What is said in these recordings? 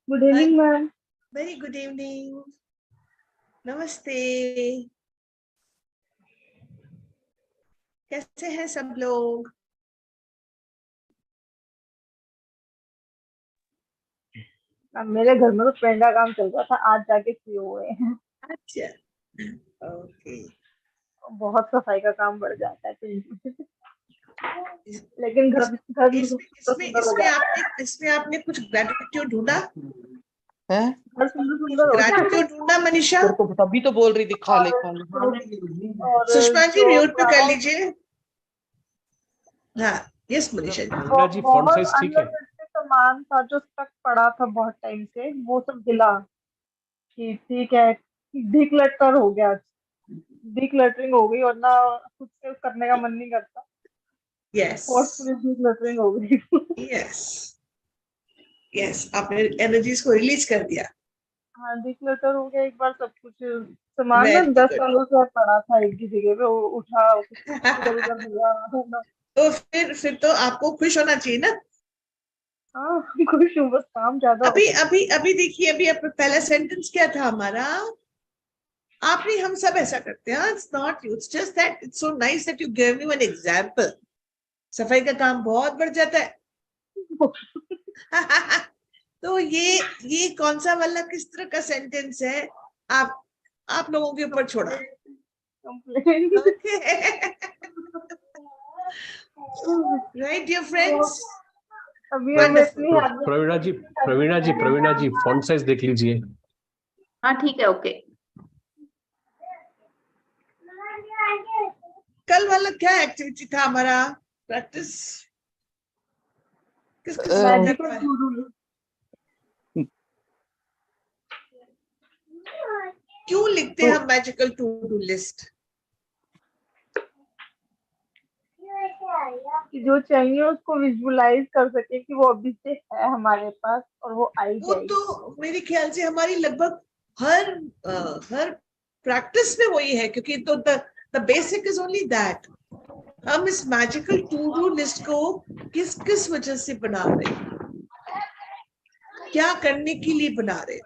Good evening ma'am. Very good evening. नमस्ते। कैसे हैं सब लोग? मेरे घर में तो फ्रेंड का काम चल रहा था, आज जाके फ्री हुए हैं। अच्छा, ओके। बहुत सफाई का काम बढ़ जाता है लेकिन घर घर भी इसमें तो इसमें सुंदर हो इसमें जाता है। आपने आपने कुछ ग्रेटिट्यूड ढूंढा है? घर सुंदर कुछ सुंदर हो जाता है। ग्रेटिट्यूड ढूंढा मनीषा? तेरे को तभी तो बोल रही थी खा ले खा ले। और सुषमा जी जो म्यूट पे कर लीजिए। हाँ, यस मनीषा जी। प्रवीणा जी फॉन्ट बहुत साइज ठीक है? अननेसेसरी सामान था जो स्टक पड़ा था बहुत टाइम से, वो सब दिला कि ठीक है, डिक्लटर हो गया, डिक्लटरिंग हो गई, वरना खुद से करने का मन नहीं करता। यस फोर्सफुली डिक्लटरिंग हो गई। यस यस, आपने एनर्जीज को रिलीज कर दिया। हाँ, डिक्लटर हो गया एक बार सब कुछ। सामान ना वेरी 10 गुड। सालों से पड़ा था एक ही जगह पे, वो उठा इधर उधर दिया। तो फिर तो आपको खुश होना चाहिए ना। हाँ, खुश हूँ, बस काम ज्यादा हो अभी गया। अभी अभी देखिए, अभी पहला सेंटेंस क्या था हमारा? आपने, हम सब ऐसा करते हैं। It's not you, it's just that it's so nice that you give me an example. सफाई का काम बहुत बढ़ जाता है। तो ये कौन सा वाला किस तरह का सेंटेंस है? आप लोगों के ऊपर छोड़ा। Okay, right dear friends? अभी हम वंडरफुल। इतनी प्रवीणा जी फॉन्ट साइज देख लीजिए। हाँ ठीक है, ओके। कल वाला क्या एक्टिविटी था हमारा? प्रैक्टिस किसके मैजिकल टू-डू। क्यों लिखते हैं हम मैजिकल टू डू लिस्ट? कि जो चाहिए उसको विजुअलाइज कर सके कि वो अभी से है हमारे पास और वो आई वो जाएगी। तो मेरे ख्याल से हमारी लगभग हर प्रैक्टिस में वही है, क्योंकि तो the basic is only that. हम इस मैजिकल टू डू लिस्ट को किस किस वजह से बना रहे हैं, क्या करने के लिए बना रहे हैं?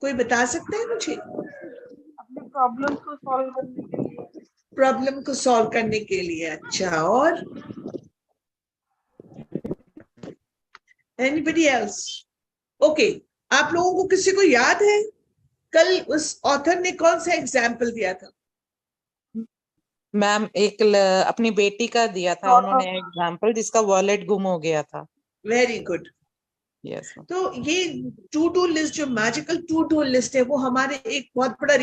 कोई बता सकता है मुझे? अपने प्रॉब्लम्स को सॉल्व करने के लिए। प्रॉब्लम को सॉल्व करने के लिए। अच्छा, और एनीबडी एल्स? ओके, आप लोगों को किसी को याद है कल उस ऑथर ने कौन सा एग्जाम्पल दिया था? मैम अपनी बेटी का दिया था उन्होंने एग्जाम्पल, जिसका वॉलेट गुम हो गया था। Very good. यस। तो ये टू डू लिस्ट, जो मैजिकल टू डू लिस्ट है, वो हमारे एक बहुत बड़ा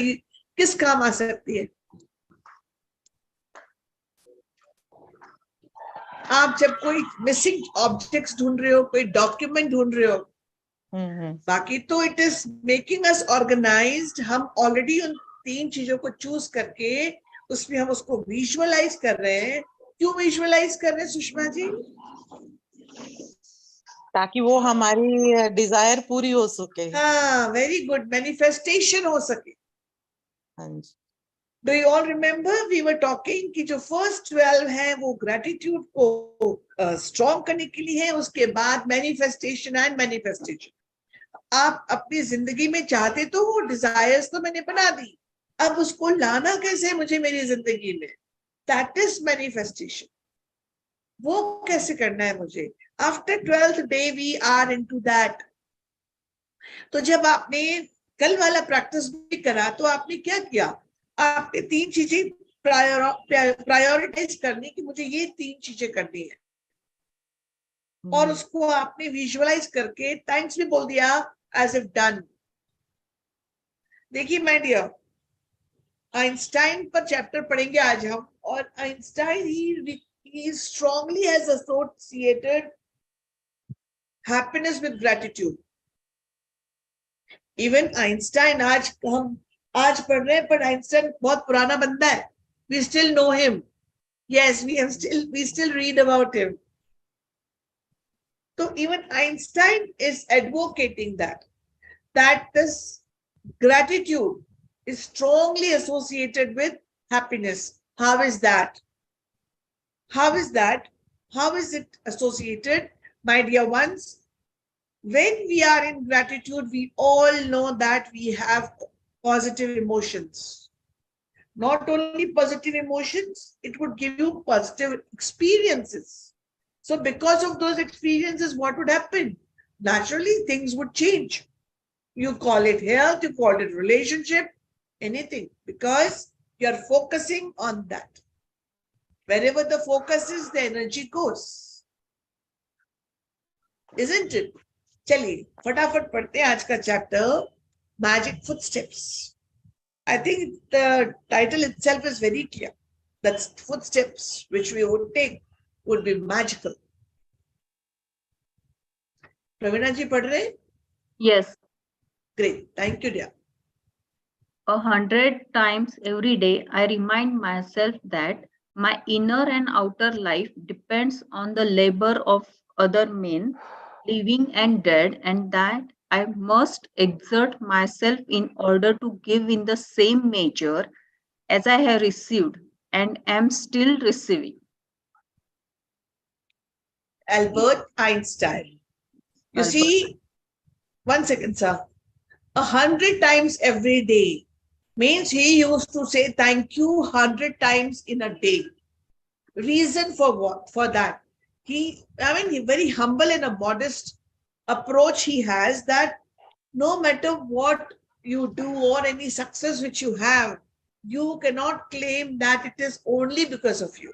किस काम आ सकती है? आप जब कोई मिसिंग ऑब्जेक्ट्स ढूंढ रहे हो, कोई डॉक्यूमेंट ढूंढ रहे हो, बाकी तो it is making us organised. हम ऑलरेडी उन 3 चीजों को चूज करके उसमें हम उसको विजुअलाइज कर रहे हैं। क्यों विजुअलाइज कर रहे हैं सुषमा जी? ताकि वो हमारी डिजायर पूरी हो सके। हाँ, वेरी गुड, मैनिफेस्टेशन हो सके। हाँ जी। Do you all remember we were talking कि जो फर्स्ट 12 है वो ग्रेटिट्यूड को स्ट्रॉन्ग करने के लिए है, उसके बाद मैनिफेस्टेशन एंड मैनिफेस्टेशन। आप अपनी जिंदगी में चाहते तो वो डिजायर्स तो मैंने बना दी, अब उसको लाना कैसे मुझे मेरी जिंदगी में? That is manifestation. वो कैसे करना है मुझे? After 12th day we are into that. तो जब आपने कल वाला प्रैक्टिस भी करा तो आपने क्या किया? आपने 3 चीजें प्रायोरिटाइज करनी कि मुझे ये 3 चीजें करनी है, और उसको आपने विजुअलाइज करके थैंक्स भी बोल दिया एज इफ डन। देखिए माय डियर, आइंस्टाइन पर चैप्टर पढ़ेंगे आज हम, और Einstein he strongly has associated happiness with gratitude. Even Einstein, आज पढ़ रहे हैं, पर आइंस्टाइन बहुत पुराना बंदा है। We still know him. Yes, we still read about him. तो even Einstein is advocating that this gratitude is strongly associated with happiness. How is that? How is that? How is it associated, my dear ones? When we are in gratitude, we all know that we have positive emotions. Not only positive emotions, it would give you positive experiences. So because of those experiences, what would happen? Naturally, things would change. You call it health, you call it relationship, anything, because you're focusing on that. Wherever the focus is, the energy goes. Isn't it? चलिए फटाफट पढ़ते हैं आज का chapter magic footsteps. I think the title itself is very clear. That footsteps which we would take would be magical. Pravina ji पढ़ रहे? Yes. Great. Thank you, dear. 100 times every day, I remind myself that my inner and outer life depends on the labor of other men, living and dead, and that I must exert myself in order to give in the same measure as I have received and am still receiving. Albert Einstein. You Albert. see, 1 second, sir. 100 times every day means he used to say thank you 100 times in a day. Reason for what? For that. He very humble and a modest approach he has, that no matter what you do or any success which you have, you cannot claim that it is only because of you.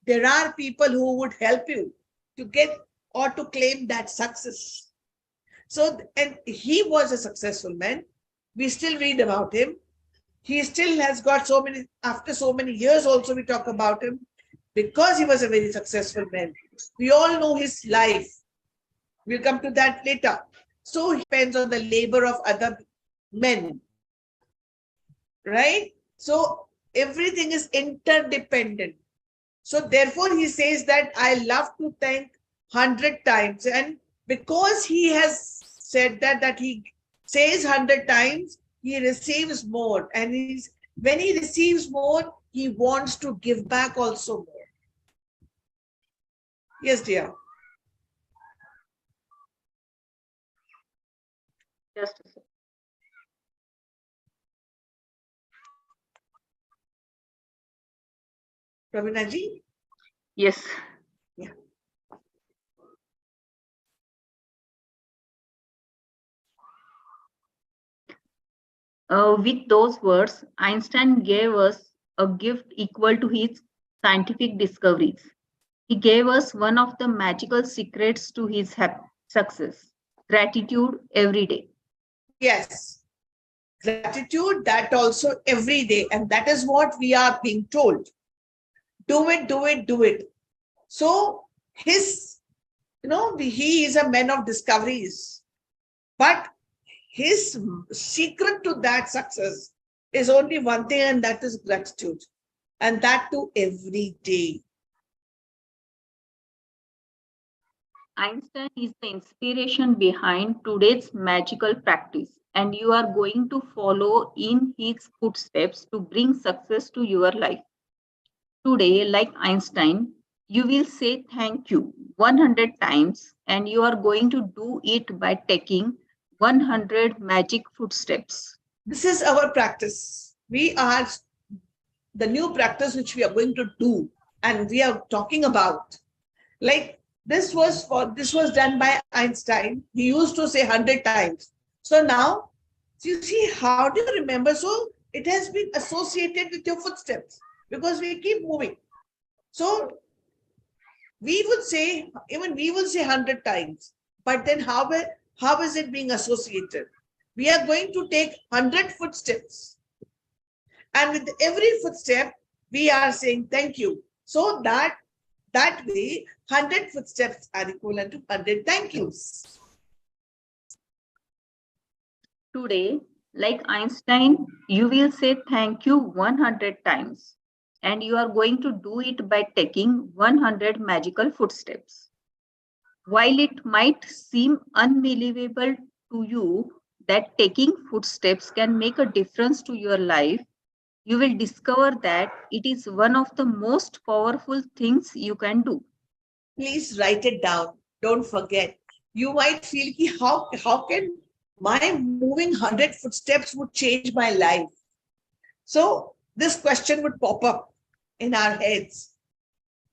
There are people who would help you to get or to claim that success. So, and he was a successful man. We still read about him. He still has got so many, after so many years also we talk about him, because he was a very successful man. We all know his life. We'll come to that later. So he depends on the labor of other men, right? So everything is interdependent. So therefore he says that I love to thank 100 times. And because he has said that he says 100 times, he receives more. And when he receives more, he wants to give back also more. Yes, dear. Just a second. Pravina ji? Yes. Yeah. With those words, Einstein gave us a gift equal to his scientific discoveries. He gave us one of the magical secrets to his success: gratitude every day. Yes. Gratitude, that also every day. And that is what we are being told. Do it, do it, do it. So his, he is a man of discoveries. But his secret to that success is only one thing, and that is gratitude. And that too every day. Einstein is the inspiration behind today's magical practice, and you are going to follow in his footsteps to bring success to your life. Today, like Einstein, you will say thank you 100 times, and you are going to do it by taking 100 magic footsteps. This is our practice. We are the new practice which we are going to do, and we are talking about. Like this was done by Einstein. He used to say 100 times. So now, you see, how do you remember? So it has been associated with your footsteps because we keep moving. So we will say 100 times, but then how is it being associated? We are going to take 100 footsteps, and with every footstep we are saying thank you. So that way 100 footsteps are equivalent to 100 thank yous. Today, like Einstein, you will say thank you 100 times, and you are going to do it by taking 100 magical footsteps. While it might seem unbelievable to you that taking footsteps can make a difference to your life, you will discover that it is one of the most powerful things you can do. Please write it down. Don't forget. You might feel ki how can my moving 100 footsteps would change my life? So this question would pop up in our heads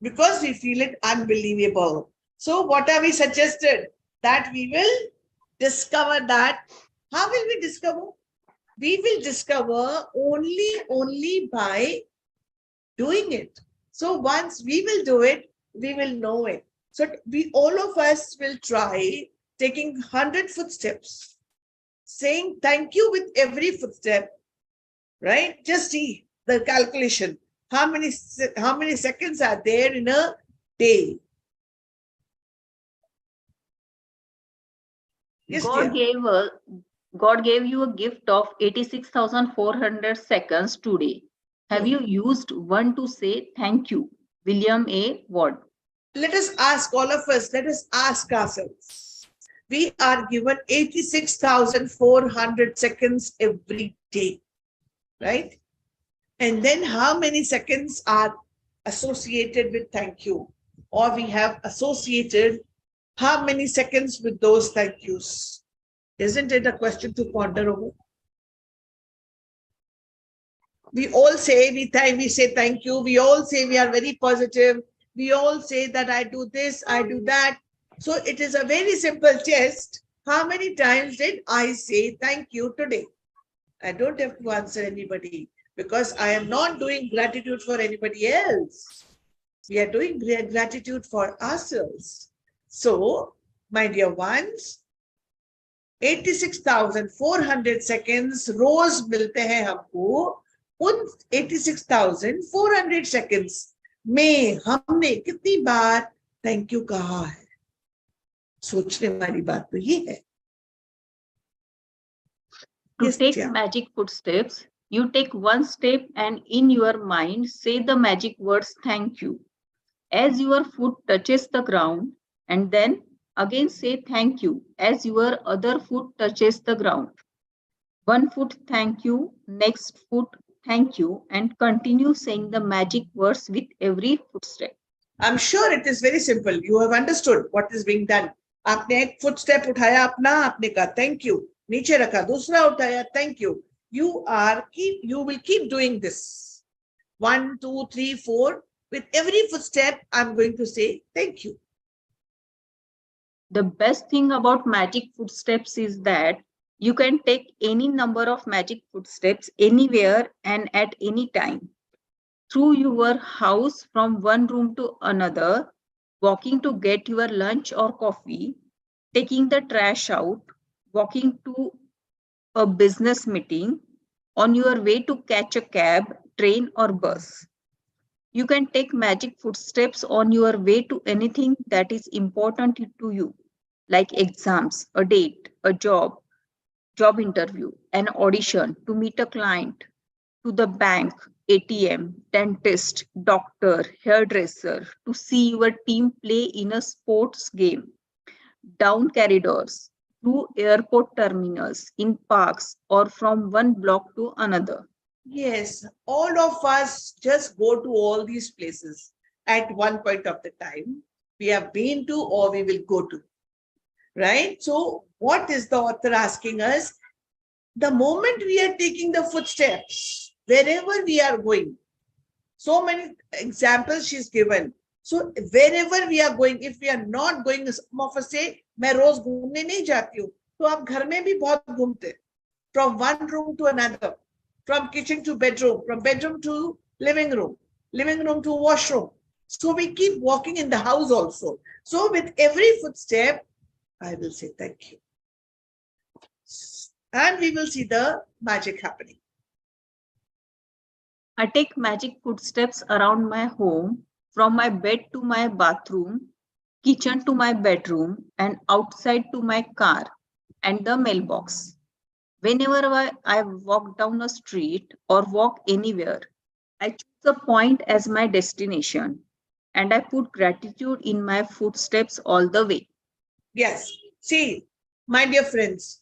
because we feel it unbelievable. So what have we suggested? That we will discover that. How will we discover? We will discover only by doing it. So once we will do it, we will know it. So we, all of us will try taking 100 footsteps, saying thank you with every footstep, right? Just see the calculation. How many seconds are there in a day? Yes, God dear. gave a, God gave you a gift of 86,400 seconds today. Have you used one to say thank you? William A. Ward. Let us ask, all of us, let us ask ourselves. We are given 86,400 seconds every day, right? And then how many seconds are associated with thank you? Or we have associated how many seconds with those thank yous? Isn't it a question to ponder over? We all say, we say thank you. We all say we are very positive. We all say that I do this, I do that. So it is a very simple test. How many times did I say thank you today? I don't have to answer anybody because I am not doing gratitude for anybody else. We are doing gratitude for ourselves. So, my dear ones, 86,400 seconds रोज मिलते हैं हमको. उन 86,400 seconds में हमने कितनी बार thank you कहा है? सोचने वाली बात तो ये है. To Yes, take yeah. magic footsteps, you take one step and in your mind say the magic words thank you. As your foot touches the ground, and then again say thank you as your other foot touches the ground. One foot thank you, next foot thank you, and continue saying the magic words with every footstep. I'm sure it is very simple. You have understood what is being done. आपने एक footstep उठाया अपना, आपने कहा thank you. नीचे रखा, दूसरा उठाया thank you. You will keep doing this. 1, 2, 3, 4. With every footstep, I'm going to say thank you. The best thing about magic footsteps is that you can take any number of magic footsteps anywhere and at any time. Through your house from one room to another, walking to get your lunch or coffee, taking the trash out, walking to a business meeting, on your way to catch a cab, train, or bus. You can take magic footsteps on your way to anything that is important to you, like exams, a date, a job interview, an audition, to meet a client, to the bank, ATM, dentist, doctor, hairdresser, to see your team play in a sports game, down corridors, through airport terminals, in parks, or from one block to another. Yes, all of us just go to all these places at one point of the time. We have been to or we will go to, right? So what is the author asking us? The moment we are taking the footsteps, wherever we are going, so many examples she's given. So wherever we are going, if we are not going, some of us say, मैं रोज घूमने नहीं जाती हूँ, तो आप घर में भी बहुत घूमते, from one room to another, from kitchen to bedroom, from bedroom to living room to washroom. So we keep walking in the house also. So with every footstep, I will say thank you. And we will see the magic happening. I take magic footsteps around my home, from my bed to my bathroom, kitchen to my bedroom, and outside to my car and the mailbox. Whenever I walk down a street or walk anywhere, I choose a point as my destination and I put gratitude in my footsteps all the way. Yes. See, my dear friends,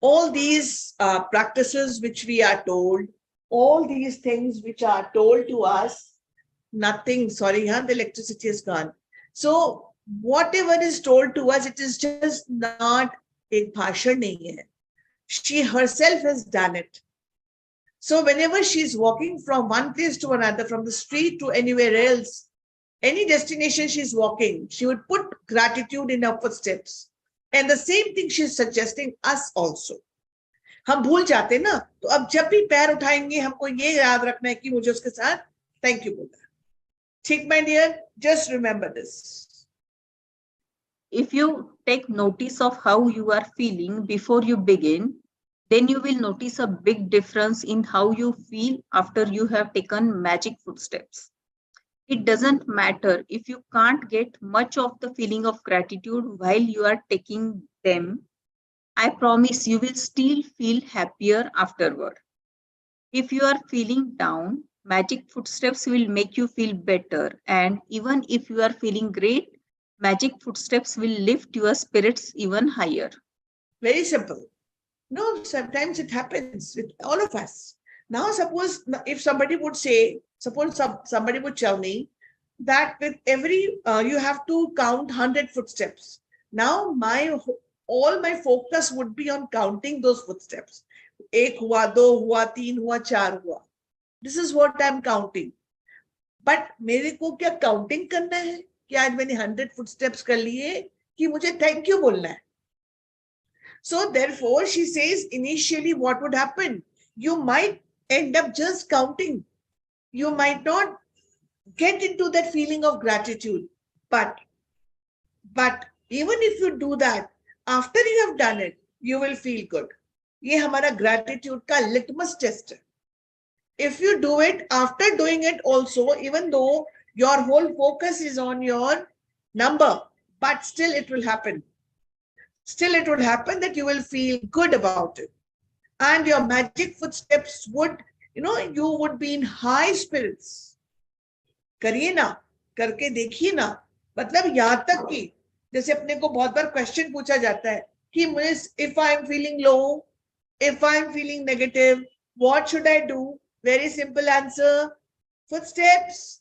all these practices which we are told, all these things which are told to us, nothing, sorry, the electricity is gone. So whatever is told to us, it is just not एक भाषण नहीं है. She herself has done it. So whenever she's walking from one place to another, from the street to anywhere else, any destination she's walking, she would put gratitude in her footsteps. And the same thing she's suggesting us also. हम भूल जाते ना, तो अब जब भी पैर उठाएंगे हमको ये याद रखना है कि मुझे उसके साथ थैंक यू बोलना है. ठीक my dear, just remember this. If you take notice of how you are feeling before you begin, then you will notice a big difference in how you feel after you have taken magic footsteps. It doesn't matter if you can't get much of the feeling of gratitude while you are taking them. I promise you will still feel happier afterward. If you are feeling down, magic footsteps will make you feel better. And even if you are feeling great, magic footsteps will lift your spirits even higher. Very simple. No, sometimes it happens with all of us. Now, suppose if somebody would say, suppose somebody would tell me that with every, you have to count 100 footsteps. Now, all my focus would be on counting those footsteps. एक हुआ, दो हुआ, तीन हुआ, चार हुआ. This is what I'm counting. But मेरे को क्या counting करना है कि आज मैंने 100 footsteps कर लिए कि मुझे thank you बोलना है. So therefore, she says initially what would happen? You might end up just counting. You might not get into that feeling of gratitude. But even if you do that, after you have done it, you will feel good. ये हमारा gratitude का litmus test है. If you do it after doing it also, even though your whole focus is on your number, but still it will happen. Still it would happen that you will feel good about it. And your magic footsteps would, you would be in high spirits. करिए ना, करके देखिए ना. मतलब यहाँ तक कि जैसे अपने को बहुत बार क्वेश्चन पूछा जाता है कि मुझे if I am feeling low, if I am feeling negative, what should I do? Very simple answer. Footsteps.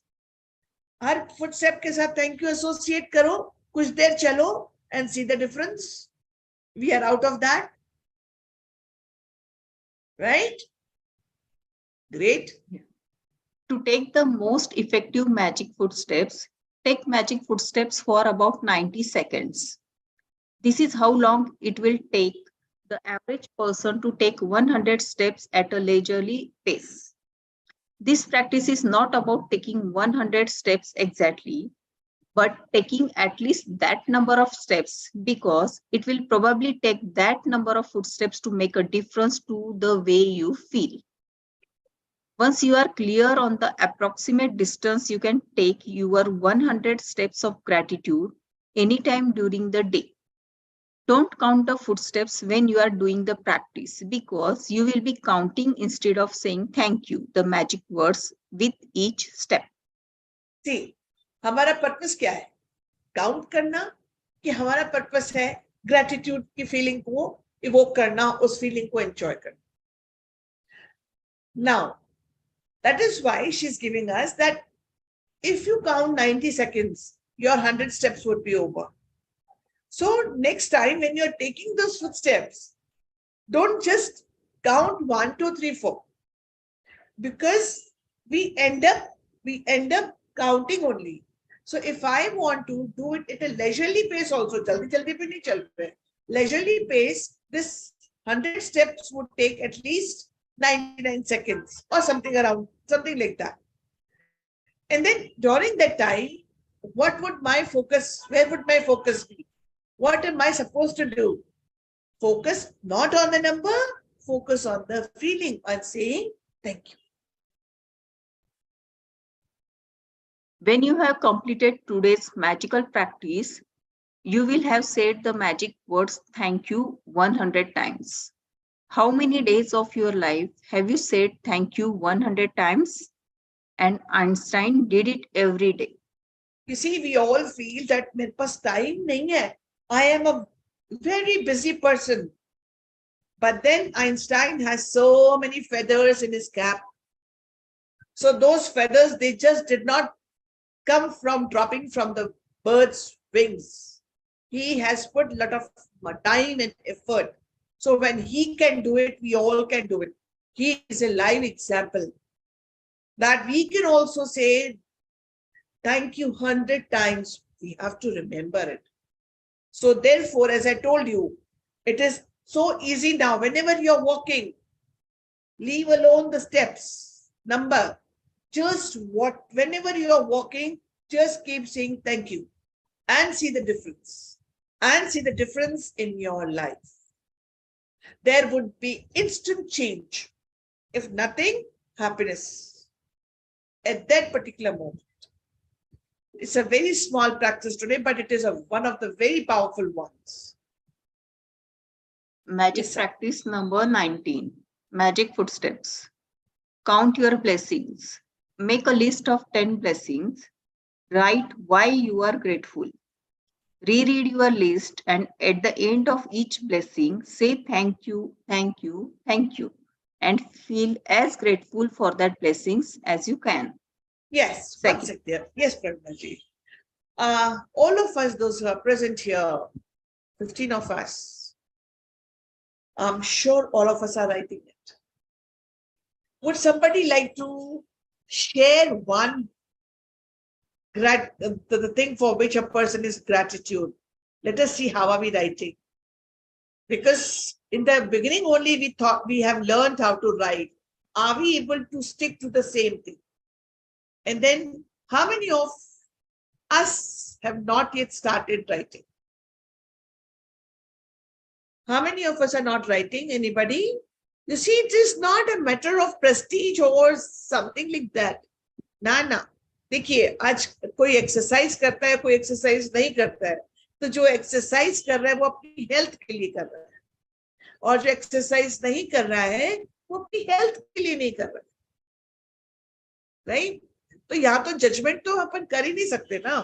Her footstep के साथ thank you associate करो, कुछ देर चलो and see the difference. We are out of that. Right? Great. To take the most effective magic footsteps, take magic footsteps for about 90 seconds. This is how long it will take the average person to take 100 steps at a leisurely pace. This practice is not about taking 100 steps exactly, but taking at least that number of steps, because it will probably take that number of footsteps to make a difference to the way you feel. Once you are clear on the approximate distance you can take your 100 steps of gratitude anytime during the day. Don't count the footsteps when you are doing the practice, because you will be counting instead of saying thank you, the magic words, with each step. See, हमारा purpose क्या है? Count करना कि हमारा purpose है gratitude की feeling को evoke करना, उस फीलिंग को एंजॉय करना. Now, that is why she's giving us that if you count 90 seconds, your 100 steps would be over. So next time when you're taking those footsteps, don't just count 1, 2, 3, 4, because we end up counting only. So if I want to do it at a leisurely pace also, jaldi pe nahi chal rahe. Leisurely pace, this 100 steps would take at least 99 seconds or something like that. And then during that time, where would my focus be? What am I supposed to do? Focus not on the number, focus on the feeling and saying thank you. When you have completed today's magical practice, you will have said the magic words thank you 100 times. How many days of your life have you said thank you 100 times? And Einstein did it every day. You see, we all feel that मेरे पास time नहीं है. I am a very busy person. But then Einstein has so many feathers in his cap. So those feathers, they just did not come from dropping from the bird's wings. He has put a lot of time and effort. So when he can do it, we all can do it. He is a live example that we can also say thank you 100 times. We have to remember it. So therefore, as I told you, it is so easy now. Whenever you're walking, leave alone the steps. Number, just what, whenever you are walking, just keep saying thank you and see the difference. And see the difference in your life. There would be instant change. If nothing, happiness at that particular moment. It's a very small practice today, but it is one of the very powerful ones. Magic practice number 19. Magic footsteps. Count your blessings. Make a list of 10 blessings. Write why you are grateful. Reread your list, and at the end of each blessing, say thank you, thank you, thank you, and feel as grateful for that blessings as you can. Yes, one second there. Yes, Prabhuji. All of us, those who are present here, 15 of us, I'm sure all of us are writing it. Would somebody like to share one the thing for which a person is gratitude? Let us see how are we writing. Because in the beginning only we thought we have learned how to write. Are we able to stick to the same thing? And then how many of us have not yet started writing? How many of us are not writing? Anybody? You see, it is not a matter of prestige or something like that. ना देखिए, आज कोई exercise करता है, कोई exercise नहीं करता है. तो जो एक्सरसाइज कर रहा है वो अपनी हेल्थ के लिए कर रहा है, और जो एक्सरसाइज नहीं कर रहा है वो अपनी हेल्थ के लिए नहीं कर रहा है. राइट? तो यहाँ तो जजमेंट तो अपन कर ही नहीं सकते ना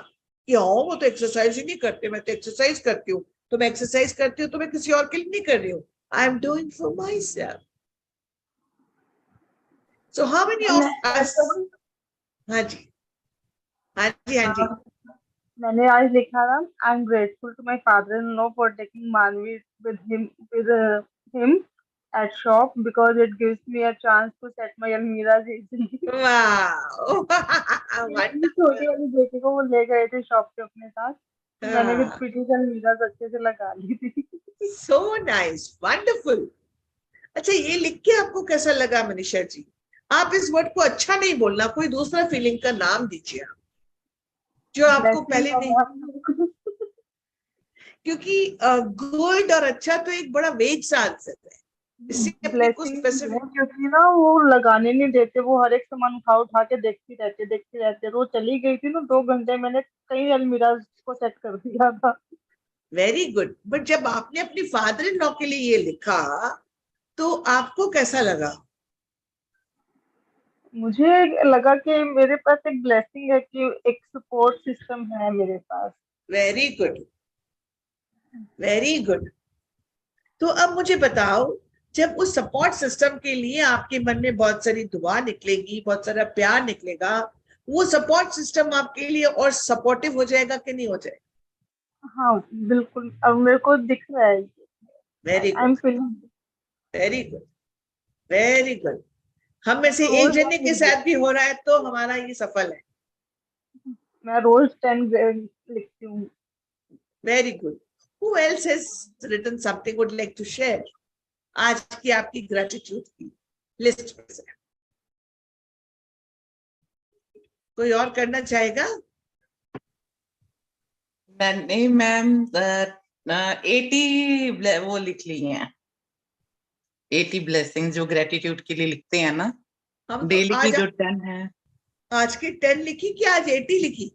कि हाँ वो तो एक्सरसाइज ही नहीं करते, मैं तो एक्सरसाइज करती हूँ. तो मैं एक्सरसाइज करती हूँ तो मैं किसी और के लिए नहीं कर रही हूँ. I am doing for my self. So how many of us. हाँ जी, हाँ जी, हाँ जी. मैंने आज लिखा था, I am grateful to my father in law for taking Manvi with him at shop because it gives me a chance to set my almiras easily. Wow. मेरी छोटी वाली बेटी को वो ले गए थे शॉप पे अपने साथ, तो मैंने भी पीटी से अलमीराज अच्छे से लगा ली थी. So nice, wonderful. अच्छा, ये लिख के आपको कैसा लगा मनीषा जी? आप इस वर्ड को अच्छा नहीं बोलना, कोई दूसरा फीलिंग का नाम दीजिए आप, जो आपको पहले नहीं. क्योंकि गुड और अच्छा तो एक बड़ा वेग सा आंसर है. इससे अपने को स्पेसिफिक, क्योंकि ना वो लगाने नहीं देते, वो हर एक सामान उठा उठा के देखती रहते. वो चली गई थी ना 2 घंटे, मैंने कई अलमीरा को सेट कर दिया था. Very good. बट जब आपने अपनी फादर इन लॉ के लिए ये लिखा तो आपको कैसा लगा? मुझे लगा कि मेरे पास एक ब्लेसिंग है कि एक सपोर्ट सिस्टम है मेरे पास. Very good, very good. तो अब मुझे बताओ, जब उस सपोर्ट सिस्टम के लिए आपके मन में बहुत सारी दुआ निकलेगी, बहुत सारा प्यार निकलेगा, वो सपोर्ट सिस्टम आपके लिए और सपोर्टिव हो जाएगा कि नहीं हो जाएगा? हाँ बिल्कुल, अब मेरे को दिख रहा है. Very I am good, feeling. Very good, very good. हम में से एक जने के साथ भी हो रहा है तो हमारा ये सफल है. मैं रोज 10 लिखती हूँ. Very good. Who else has written something would like to share? आज की आपकी ग्रेटिट्यूड की लिस्ट में से कोई और करना चाहेगा? मैंने मैम 80 वो लिख ली हैं. 80 ब्लेसिंग जो ग्रेटिट्यूड के लिए लिखते हैं ना, हम डेली तो की जो 10 है. आज की 10 लिखी कि आज 80 लिखी?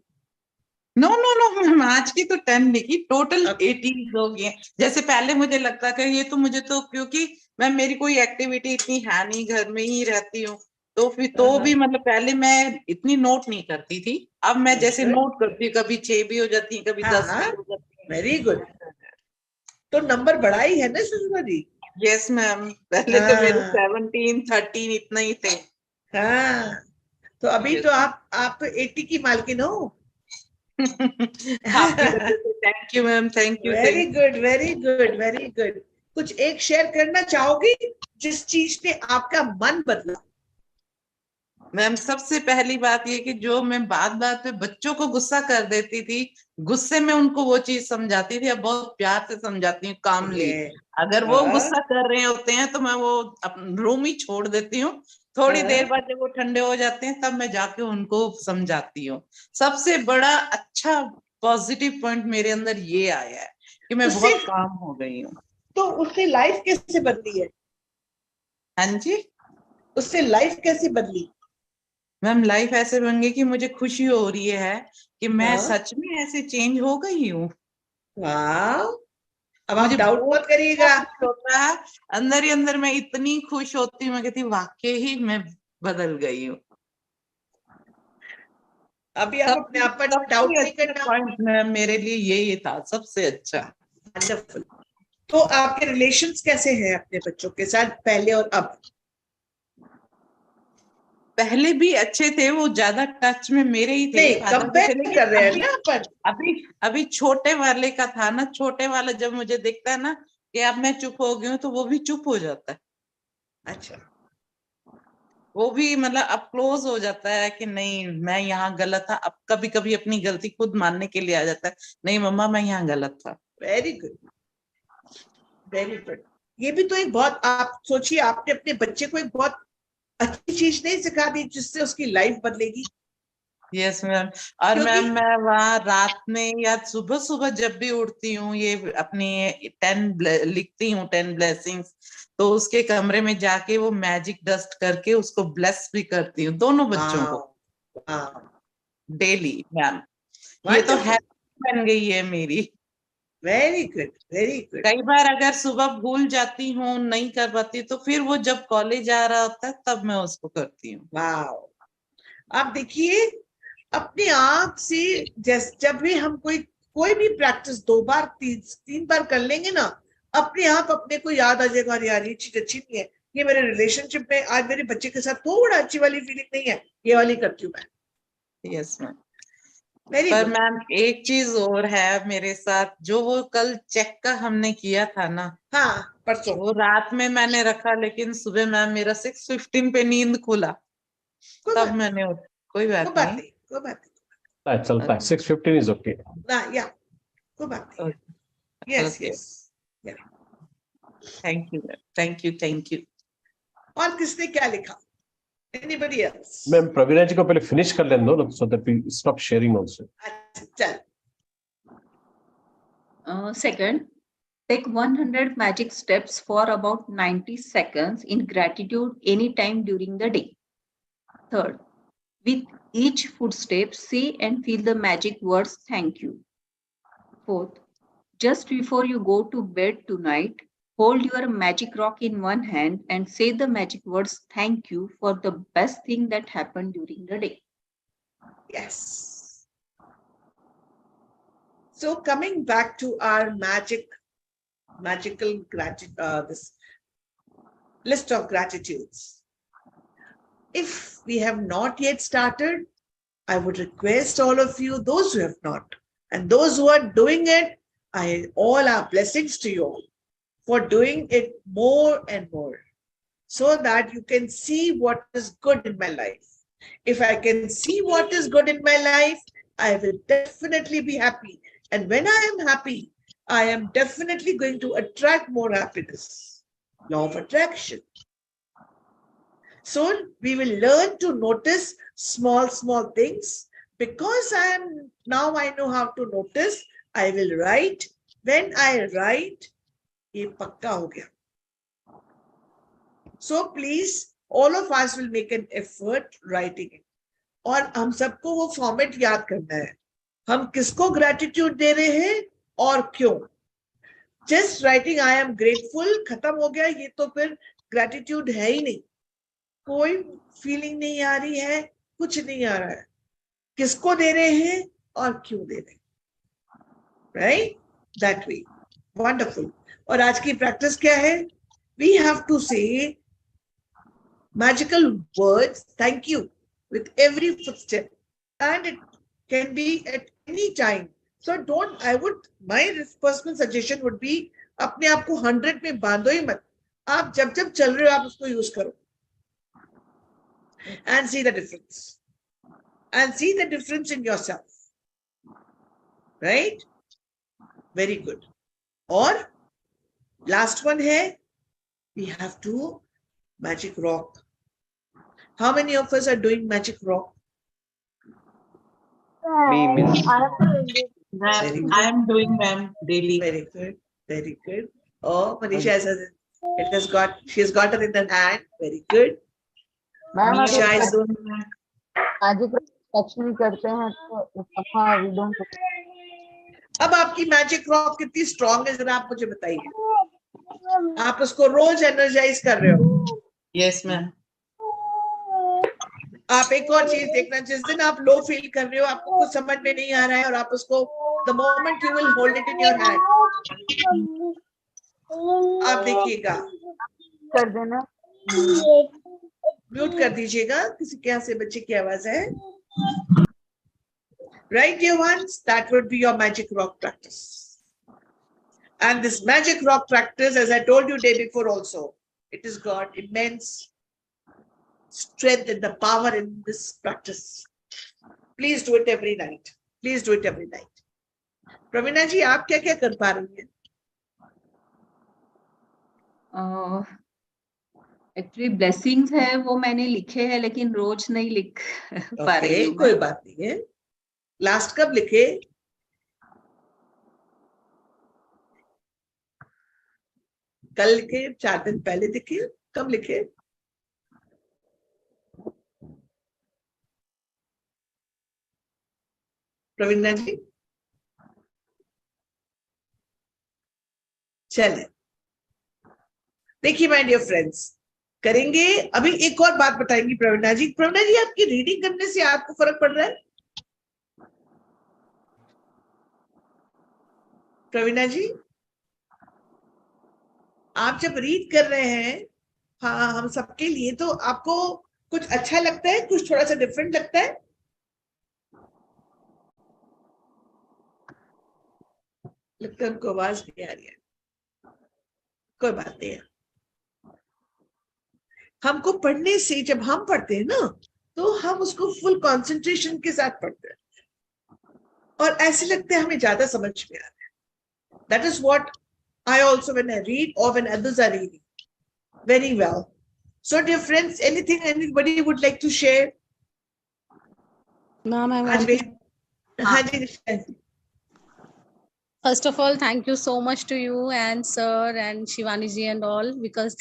नो नो नो मैम, आज की तो 10 लिखी. Total Okay. 80 हो गए. जैसे पहले मुझे लगता कि ये तो मुझे तो, क्योंकि मैम मेरी कोई एक्टिविटी इतनी है नहीं, घर में ही रहती हूँ, तो फिर तो भी मतलब पहले मैं इतनी नोट नहीं करती थी. अब मैं जैसे नोट करती हूँ, कभी 6 भी हो जाती है, कभी 10 भी हो जाती है. Very good. तो नंबर बढ़ा ही है ना सुषमा जी? यस मैम, पहले तो मेरे 17 13 इतना ही थे. हाँ, तो अभी तो आप 80 की मालकिन हो. आपकी वजह से thank you ma'am, thank you, very thank good, very good, very good. कुछ एक शेयर करना चाहोगी जिस चीज ने आपका मन बदला? मैम। सबसे पहली बात ये कि जो मैं बात बात पे बच्चों को गुस्सा कर देती थी, गुस्से में उनको वो चीज समझाती थी, अब बहुत प्यार से समझाती हूँ, कामली। ये अगर वो गुस्सा कर रहे होते हैं तो मैं वो रूम ही छोड़ देती हूँ। थोड़ी देर बाद जब वो ठंडे हो जाते हैं तब मैं जाके उनको समझाती हूँ। सबसे बड़ा अच्छा पॉजिटिव पॉइंट मेरे अंदर ये आया है कि मैं उससे बहुत काम हो गई हूँ। तो उससे लाइफ कैसे बदली है? हाँ जी उससे लाइफ कैसे बदली? मैम, लाइफ ऐसे बन गई कि मुझे खुशी हो रही है कि मैं हाँ, सच में ऐसे चेंज हो गई हूँ। वाह। अब आप मुझे डाउट बहुत मत अच्छा करिएगा। फील होता है, अंदर ही अंदर मैं इतनी खुश होती हूँ, मैं कहती हूँ वाकई ही मैं बदल गई हूँ। अभी आप अपने सबसे आप पर डाउट सबसे नहीं अच्छा करना। पॉइंट मैम मेरे लिए यही था, सबसे अच्छा। वंडरफुल। तो आपके रिलेशंस कैसे हैं अपने बच्चों के साथ, पहले और अब? पहले भी अच्छे थे, वो ज्यादा टच में मेरे ही थे, नहीं, फादर के थे, कंपेयर लेकिन कर रहे हैं अभी ना अपन। अभी अभी छोटे वाले का था ना, छोटे वाला जब मुझे देखता है ना कि अब मैं चुप हो गई हूँ तो वो भी चुप हो जाता है। अच्छा। वो भी मतलब अब क्लोज हो जाता है कि नहीं मैं यहाँ गलत था। अब कभी कभी अपनी गलती खुद मानने के लिए आ जाता है, नहीं मम्मा मैं यहाँ गलत था। Very good, very good. ये भी तो एक बहुत, आप सोचिए, आपने अपने बच्चे को एक बहुत अच्छी चीज नहीं सिखा दी जिससे उसकी लाइफ बदलेगी। Yes ma'am. और क्योंकि मैम मैं वहाँ रात में या सुबह सुबह जब भी उठती हूँ, ये अपनी 10 लिखती हूँ 10 ब्लेसिंग्स, तो उसके कमरे में जाके वो मैजिक डस्ट करके उसको ब्लेस भी करती हूँ, दोनों बच्चों वाह, को, वाह, डेली मैम। ये तो वंडरफुल, हैबिट बन गई है मेरी। Very good, very good. कई बार अगर सुबह भूल जाती हूँ, नहीं कर पाती, तो फिर वो जब कॉलेज आ रहा होता है तब मैं उसको करती हूँ। वाह। आप देखिए, अपने आप से, जब भी हम कोई कोई भी प्रैक्टिस 2 बार, 3 बार कर लेंगे ना, अपने आप अपने को याद आ जाएगा, अरे यार ये चीज अच्छी नहीं है, ये मेरे रिलेशनशिप में आज मेरे बच्चे के साथ थोड़ा अच्छी वाली फीलिंग नहीं है, ये वाली करती हूँ मैं। Yes ma'am. वेरी पर गुड। मैम एक चीज और है मेरे साथ, जो वो कल चेक का हमने किया था ना, हाँ, परसों। वो रात में मैंने रखा, लेकिन सुबह मैम मेरा 6:15 पे नींद खुला, कोई तब बात मैंने कोई कोई बात बात नहीं। नहीं, कोई बात चलता है, 6:15 इज ओके। नहीं ना, या कोई बात नहीं है। Yes, okay, yes. Thank you ma'am, thank you, thank you. और किसने क्या लिखा? Anybody else? Ma'am Praveena ji को पहले फिनिश कर लेने दो, so that we stop sharing also. अच्छा, चल। Second, take 100 magic steps for about 90 seconds in gratitude anytime during the day. Third, with each footstep, say and feel the magic words thank you. Fourth, just before you go to bed tonight, hold your magic rock in one hand and say the magic words thank you for the best thing that happened during the day. Yes. So coming back to our magical this list of gratitudes. If we have not yet started, I would request all of you, those who have not, and those who are doing it, all our blessings to you all for doing it more and more, so that you can see what is good in my life. If I can see what is good in my life, I will definitely be happy. And when I am happy, I am definitely going to attract more happiness. Law of attraction. So we will learn to notice small things. Because now I know how to notice, I will write. When I write, ये पक्का हो गया. So please, all of us will make an effort writing it. और हम सबको वो format याद करना है. हम किसको ग्रेटिट्यूड दे रहे हैं और क्यों. Just writing I am grateful खत्म हो गया, ये तो फिर ग्रेटिट्यूड है ही नहीं. कोई फीलिंग नहीं आ रही है, कुछ नहीं आ रहा है. किसको दे रहे हैं और क्यों दे रहे हैं. Right, that way. वंडरफुल. और आज की प्रैक्टिस क्या है? वी हैव टू से magical words thank you with every footstep, and it can be at any time. So don't, my personal suggestion would be, अपने आप को 100 में बांधो ही मत. आप जब जब चल रहे हो आप उसको यूज करो. And see the difference. And see the difference in yourself. Right? Very good. Or last one here, we have to magic rock. How many of us are doing magic rock? I miss. have to end it. Very good. I am doing, ma'am, daily. Very good. Very good. Oh, Manisha says she has got it in her hand. Very good. Ma'am Nisha अगर is, magic touch नहीं करते हैं तो हाँ we don't. अब आपकी magic rock कितनी strong है जरा आप मुझे बताइए. आप उसको रोज एनर्जाइज कर रहे हो. Yes, ma'am. आप एक और चीज देखना, जिस दिन आप लो फील कर रहे हो, आपको कुछ समझ में नहीं आ रहा है, और आप उसको the moment you will hold it in your hand, आप देखिएगा. कर देना. म्यूट कर दीजिएगा, किसी के यहाँ से बच्चे की आवाज है. Right, dear ones, that would be your magic rock practice. And this magic rock practice, as I told you day before also, it has got immense strength and the power in this practice. Please do it every night. Please do it every night. प्रवीणा जी, आप क्या क्या कर पा रही हैं? Actually blessings है वो मैंने लिखे हैं लेकिन रोज नहीं लिख पा रही हूँ. कोई बात नहीं है. लास्ट कब लिखे? कल लिखे? 4 दिन पहले लिखे? कब लिखे? प्रवीणा जी चले. देखिए माय डियर फ्रेंड्स, करेंगे. अभी एक और बात बताएंगी प्रवीणा जी. प्रवीणा जी, आपकी रीडिंग करने से आपको फर्क पड़ रहा है? प्रवीणा जी, आप जब रीड कर रहे हैं, हाँ, हम सबके लिए, तो आपको कुछ अच्छा लगता है, कुछ थोड़ा सा डिफरेंट लगता है? लगता है उनको आवाज नहीं आ रही है. कोई बात नहीं है. हमको पढ़ने से, जब हम पढ़ते हैं ना, तो हम उसको फुल कंसंट्रेशन के साथ पढ़ते हैं और ऐसे लगता है हमें ज्यादा समझ में आ रहा है. That is what I also, when I read or when others are reading, very well. So dear friends, anything anybody would like to share? Ma'am, हाँ जी निशा जी. first of all, thank you so much to you and sir and Shivani ji and all, because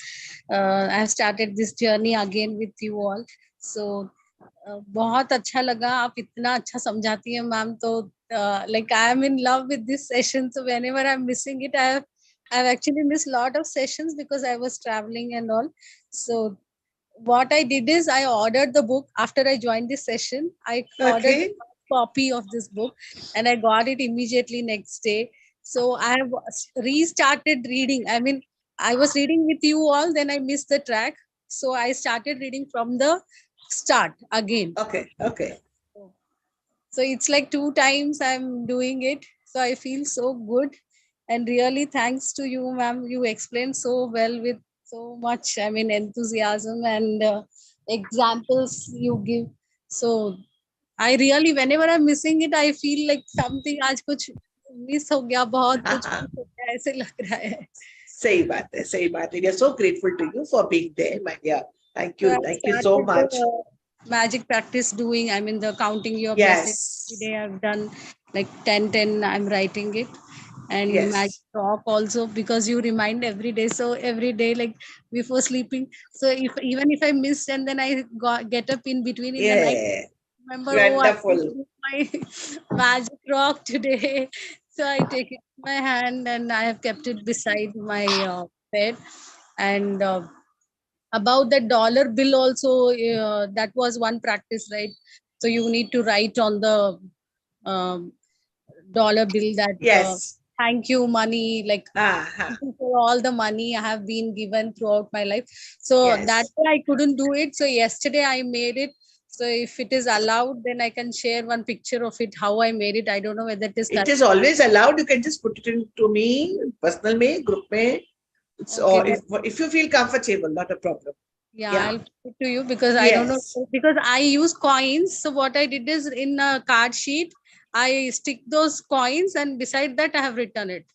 I have started this journey again with you all. So बहुत अच्छा लगा. आप इतना अच्छा समझाती हैं ma'am. तो like I am in love with this session. So whenever I'm missing it, I've actually missed a lot of sessions because I was traveling and all. So what I did is I ordered the book after I joined this session. I ordered a copy of this book and I got it immediately next day. So I have restarted reading. I mean, I was reading with you all, then I missed the track. So I started reading from the start again. Okay. So it's like 2 times I'm doing it. So I feel so good. And really thanks to you, ma'am. You explained so well with so much, I mean, enthusiasm and examples you give. So I really, whenever I'm missing it, I feel like something आज कुछ miss हो गया, बहुत कुछ miss हो गया, ऐसे लग रहा है. सही बात है, सही बात है. We are so grateful to you for being there, my dear. Thank you so much. Magic practice doing, I mean, the counting your Yes. blessings. Today I've done like 10, I'm writing it. And Yes. magic talk also, because you remind every day. So every day, like before sleeping. So even if I missed and then I get up in between in the night, remember, Wonderful. I do my magic rock today. So I take it in my hand and I have kept it beside my bed. And about the dollar bill also, that was one practice, right? So you need to write on the dollar bill that Yes. thank you money, like thank you for all the money I have been given throughout my life. So Yes. that way I couldn't do it. So yesterday I made it. So if it is allowed, then I can share one picture of it, how I made it. I don't know whether it is It correct. is always allowed. You can just put it into me, personal me, group me. It's Okay, or if you feel comfortable, not a problem. Yeah, Yeah. I'll put it to you because I don't know, Yes. because I use coins. So what I did is in a card sheet, I stick those coins and beside that I have written it.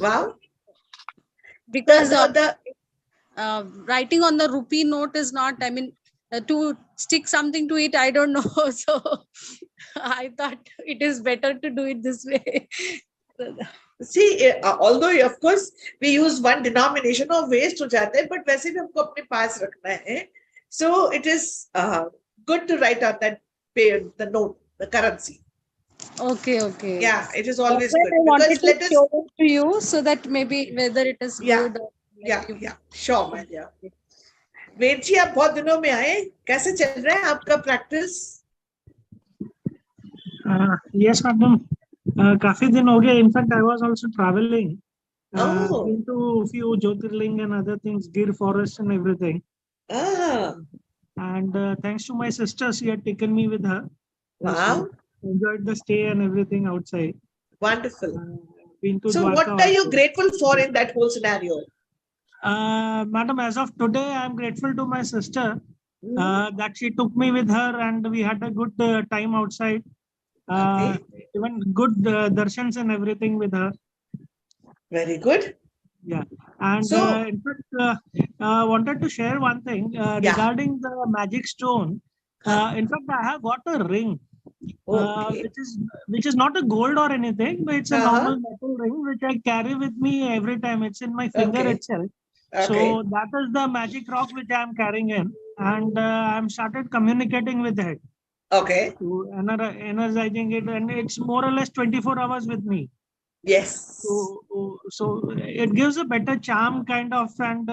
Wow. Because The writing on the rupee note is not, I mean, to stick something to it, I don't know. So I thought it is better to do it this way. see, although of course we use one denomination of waste हो जाता है, but वैसे भी हमको अपने पास रखना है. So it is good to write out that the note, the currency. Okay, okay. Yeah, it is That's always why good I wanted because to let us. show it to you so that maybe whether it is Yeah, good or yeah, like you. yeah. Sure, my dear. वेद जी, आप बहुत दिनों में आए, कैसे चल रहा है आपका प्रैक्टिस? Yes, madam. काफी दिन हो गए. In fact, I was also traveling. Oh. Been to few Jyotirling and other things, Gir forest and everything. Ah. And thanks to my sister, she had taken me with her. Wow. So enjoyed the stay and everything outside. Wonderful. Been to So Dwarka what are you also. grateful for in that whole scenario? Madam, as of today, I am grateful to my sister that she took me with her and we had a good time outside. Okay. Even good darshans and everything with her. Very good. Yeah, and So- in fact, wanted to share one thing Yeah. regarding the magic stone. In fact, I have got a ring, Okay. which is not a gold or anything, but it's a Uh-huh. normal metal ring which I carry with me every time. It's in my finger Okay. itself. Okay. So that is the magic rock which I am carrying in, and I'm started communicating with it, Okay. to energizing it, and it's more or less 24 hours with me. Yes. So it gives a better charm kind of, and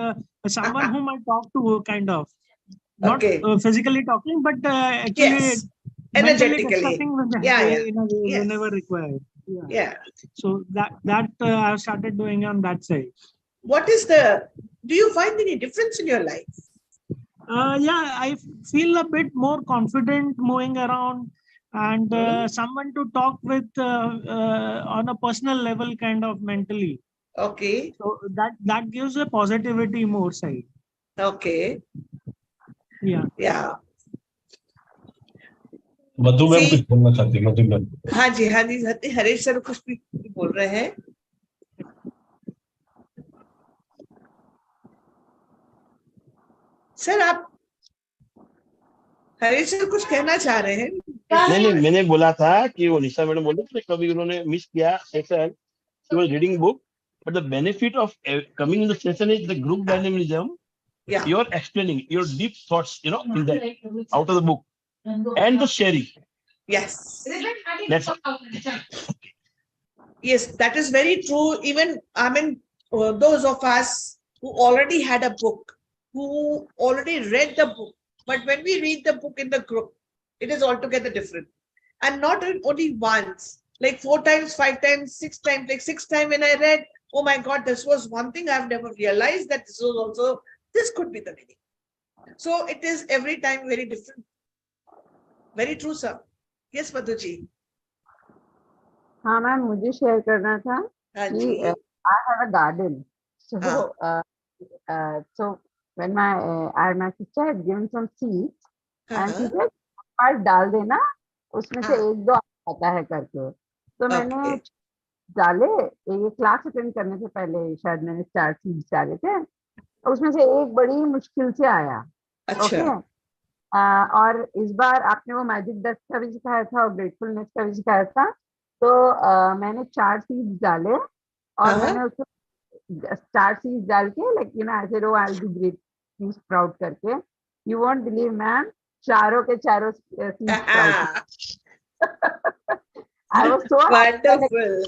someone whom I talk to kind of, not Okay. physically talking, but actually Yes. mentally Energetically. discussing with Yeah, yeah. in a way, Yes. whenever required. Yeah. Yeah. So that I've started doing on that side. Do you find any difference in your life? Yeah, I feel a bit more confident moving around, and someone to talk with on a personal level, kind of mentally. Okay. So that gives a positivity more side. Okay. Yeah. Yeah. Madhu ma'am See- कुछ बोलना चाहती है, मधु ma'am. हाँ जी, Harish sir कुछ भी बोल रहे हैं. सर आप हरीश सर कुछ कहना चाह रहे हैं? नहीं, मैंने बोला था कि वो निशा मैडम बोले थे कभी उन्होंने मिस किया session. She was reading book, but the benefit of coming in the session is the group dynamism. Yeah. You're explaining your deep thoughts, in that out of the book, and the sharing. Yes. That's all. Yes, that is very true. Even, I mean, those of us who already had a book, who already read the book, but when we read the book in the group, it is altogether different. And not only once, like 4 times, 5 times, 6 times, like 6 times when I read, oh my God, this was one thing I've never realized, that this was also, this could be the meaning. So it is every time very different. Very true, sir. Yes, Madhuji. हाँ ma'am, मुझे share करना था हाँ कि जी. I have a garden. So so when my sister had given some seeds and she said आज डाल देना, उसमें से एक दो आता है करके. तो मैंने Okay. डाले. ये क्लास अटेंड करने से पहले शायद मैंने 4 सीड्स डाले थे. उसमें से एक बड़ी मुश्किल से आया. अच्छा. ओके. और इस बार आपने वो मैजिक डस्ट का भी सिखाया था और ग्रेटफुलनेस का भी सिखाया था. तो मैंने 4 सीड्स डाले और मैंने उसको 4 सीड्स डाल के like I said, I will be great sprout करके. यू वोंट बिलीव मैम, चारों के चारों seeds sprout. I was so Wonderful.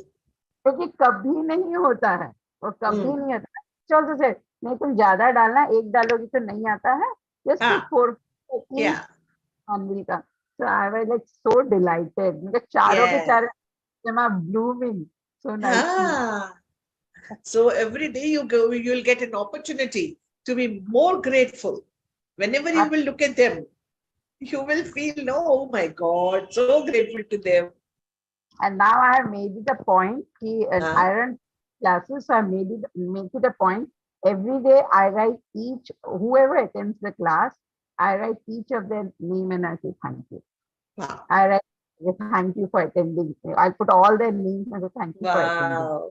क्योंकि कभी नहीं होता है, और कभी नहीं होता. चलो से नहीं, तुम ज्यादा डालना, एक डालोगी तो नहीं आता है. Just 4 Yeah. का. So I was like so delighted. मतलब चारों के चारों blooming so nicely. So every day you go, you'll get an opportunity to be more grateful. Whenever you will look at them, You will feel, no, oh my God, so grateful to them. And now I have made it a point I run classes, so I make it a point. Every day I write each, whoever attends the class, I write each of their name and I say thank you. Wow. I write thank you for attending. I put all their names and say thank you for attending. Wow.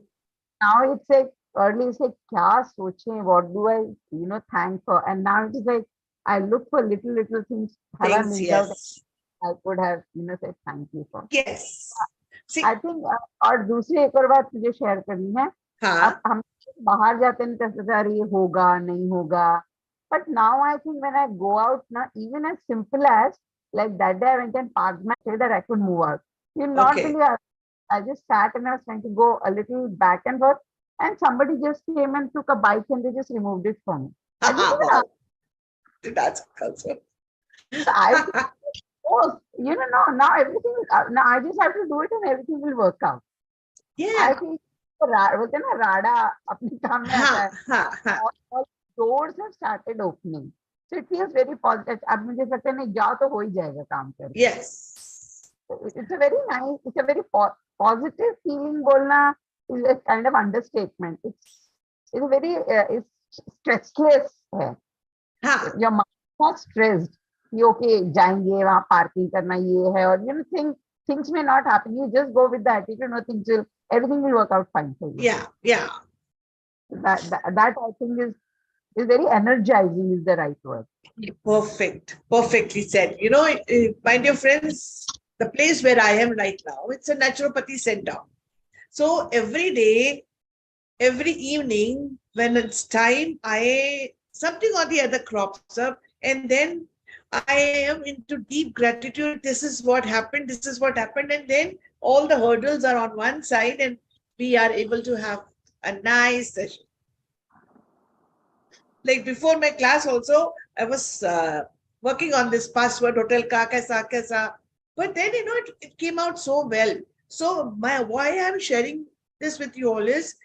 Now it's like, earlier it's like, kya soche, what do I, thank for? And now it is like, I look for little things. Have I Things, missed out? yes. I could have, said thank you for. Yes. See, I think और दूसरी एक और बात मुझे share करनी है. हाँ. अब हम बाहर जाते हैं तो कहते हैं ये होगा नहीं होगा, but now I think when I go out ना, even as simple as like that day I went and parked my say that I could move out. You not Okay. believe, I just sat and I was trying to go a little back and forth, and somebody just came and took a bike and they just removed it for me. I didn't even ask. That's culture. So oh, no, now everything, now I just have to do it and everything will work out. Yeah. I think बोलते हैं ना, राडा अपने काम में आता है. All doors have started opening, so it feels very positive. अब मुझे लगता है नहीं जाओ तो हो ही जाएगा काम करके. Yes. It's a very nice, it's a very positive feeling. बोलना is a kind of understatement. It's a very it's stressless है. Your mind is not stressed. You okay जाएंगे वहाँ पार्किंग करना ये है, और things may not happen. You just go with the attitude. No, everything will work out fine for you. Yeah. That I think is very energizing, is the right word. Perfect. Perfectly said. My dear friends, the place where I am right now, it's a naturopathy center. So every day, every evening, when it's time, something or the other crops up, and then I am into deep gratitude. This is what happened. This is what happened. And then all the hurdles are on one side and we are able to have a nice session. Like before my class also, I was working on this password, hotel ka kaisa. But then, it came out so well. So why I'm sharing this with you all is,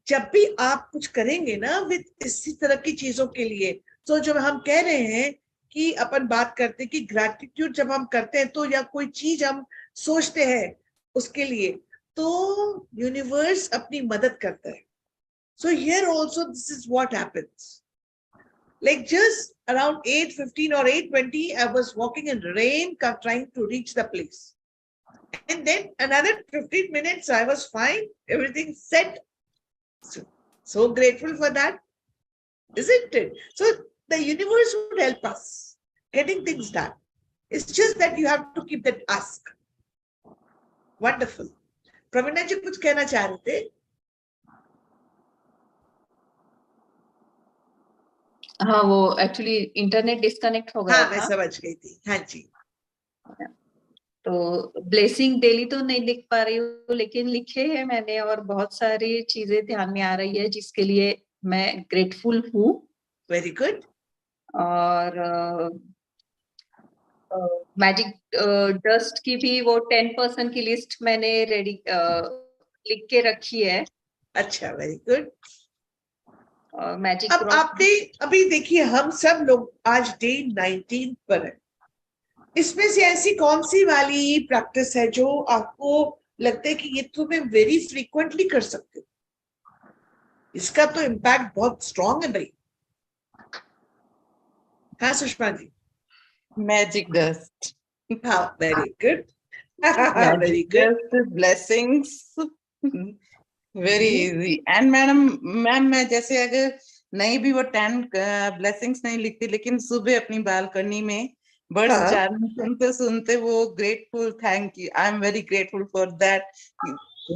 जब भी आप कुछ करेंगे ना with इसी तरह की चीजों के लिए, तो जब हम कह रहे हैं कि अपन बात करते हैं कि ग्रैटिट्यूड जब हम करते हैं तो, या कोई चीज हम सोचते हैं उसके लिए, तो यूनिवर्स अपनी मदद करता है. So here also this is what happens. Like just around 8:15 or 8:20, I was walking in rain trying to reach the place. And then another 15 minutes, I was fine. Everything set. So grateful for that, isn't it? So the universe would help us getting things done. It's just that you have to keep that ask. Wonderful. Praveena ji kuch कहना चाह रहे थे? हाँ, वो actually internet disconnect हो गया हाँ, मैं था. समझ गई थी. हाँ जी. तो ब्लेसिंग डेली तो नहीं लिख पा रही हूँ, लेकिन लिखे हैं मैंने, और बहुत सारी चीजें ध्यान में आ रही है जिसके लिए मैं ग्रेटफुल हूँ. Very good. और मैजिक डस्ट की भी वो 10% की लिस्ट मैंने रेडी लिख के रखी है. अच्छा, वेरी गुड. मैजिक अब आपने अभी देखिए, हम सब लोग आज डे 19 पर है. इसमें से ऐसी कौन सी वाली प्रैक्टिस है जो आपको लगता है कि ये तो मैं वेरी फ्रीक्वेंटली कर सकती हूँ, इसका तो इम्पैक्ट बहुत स्ट्रॉन्ग है भाई? हाँ सुषमा जी. Magic dust. हाँ, very good. Very good. Blessings very easy. And ma'am मैं जैसे अगर नहीं भी वो 10 ब्लेसिंग्स नहीं लिखती, लेकिन सुबह अपनी बालकनी में बर्ड्स चैरलिंग सुनते सुनते वो grateful, thank you, I am very grateful for that,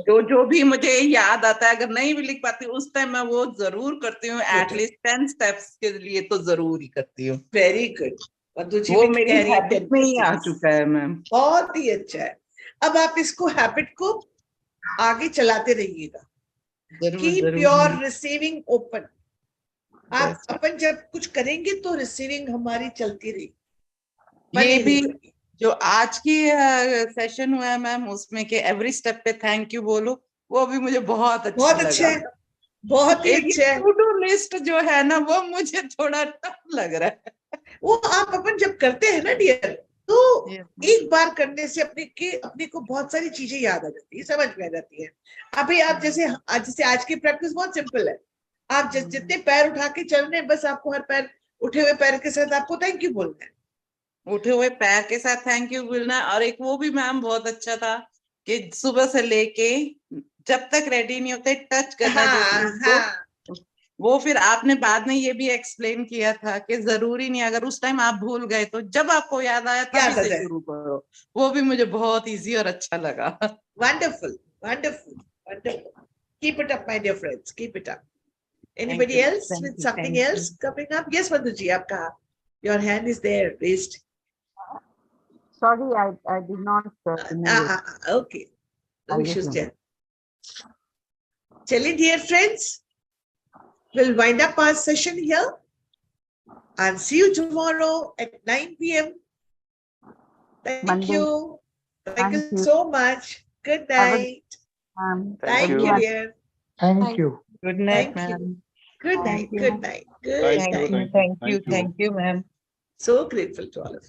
जो भी मुझे याद आता है, अगर नहीं भी लिख पाती उस टाइम मैं वो जरूर करती हूँ. एटलीस्ट 10 स्टेप्स के लिए तो जरूर ही करती हूँ. Very good. वो मेरी हैबिट में ही आ चुका है मैम. बहुत ही अच्छा है. अब आप इसको हैबिट को आगे चलाते रहिएगा. Keep your receiving open. आप अपन जब कुछ करेंगे तो रिसीविंग हमारी चलती रहेगी. ये भी जो आज की सेशन हुआ है मैम, उसमें के एवरी स्टेप पे थैंक यू बोलो, वो भी मुझे बहुत अच्छा लगा. बहुत ही अच्छा है. टू डू लिस्ट जो है ना, वो मुझे थोड़ा टफ लग रहा है. वो आप अपन जब करते हैं ना डियर, Yes. एक बार करने से अपने को बहुत सारी चीजें याद आ जाती है, समझ में आ जाती है। अभी आप जैसे आज की प्रैक्टिस बहुत सिंपल है। आप जितने पैर उठा के चल रहे हैं, बस आपको हर पैर, उठे हुए पैर के साथ आपको थैंक यू बोलना है। उठे हुए पैर के साथ थैंक यू बोलना है। और एक वो भी मैम बहुत अच्छा था कि सुबह से लेके जब तक रेडी नहीं होते टच करना है जिस चीज को, वो फिर आपने बाद में ये भी एक्सप्लेन किया था कि जरूरी नहीं, अगर उस टाइम आप भूल गए तो जब आपको याद आया तभी से शुरू करो। वो भी मुझे बहुत इजी और अच्छा लगा। Wonderful, wonderful, wonderful. Keep it up, my dear friends. Keep it up. Anybody you, else thank with you, something thank else coming up? Yes, Madhu ji, आपका your hand is there raised. Sorry, I did not remove it. Okay, no I'll issues just there. Chale, dear friends, we'll wind up our session here and see you tomorrow at 9 p.m. Thank Monday. you. Thank you Thank you. so much. Good Have a night. Thank Thank you, dear. Thank you. Good night, Thank you. ma'am. Good Thank night. you. Good night. Good Thank night. you. Thank you, ma'am. So grateful to all of you.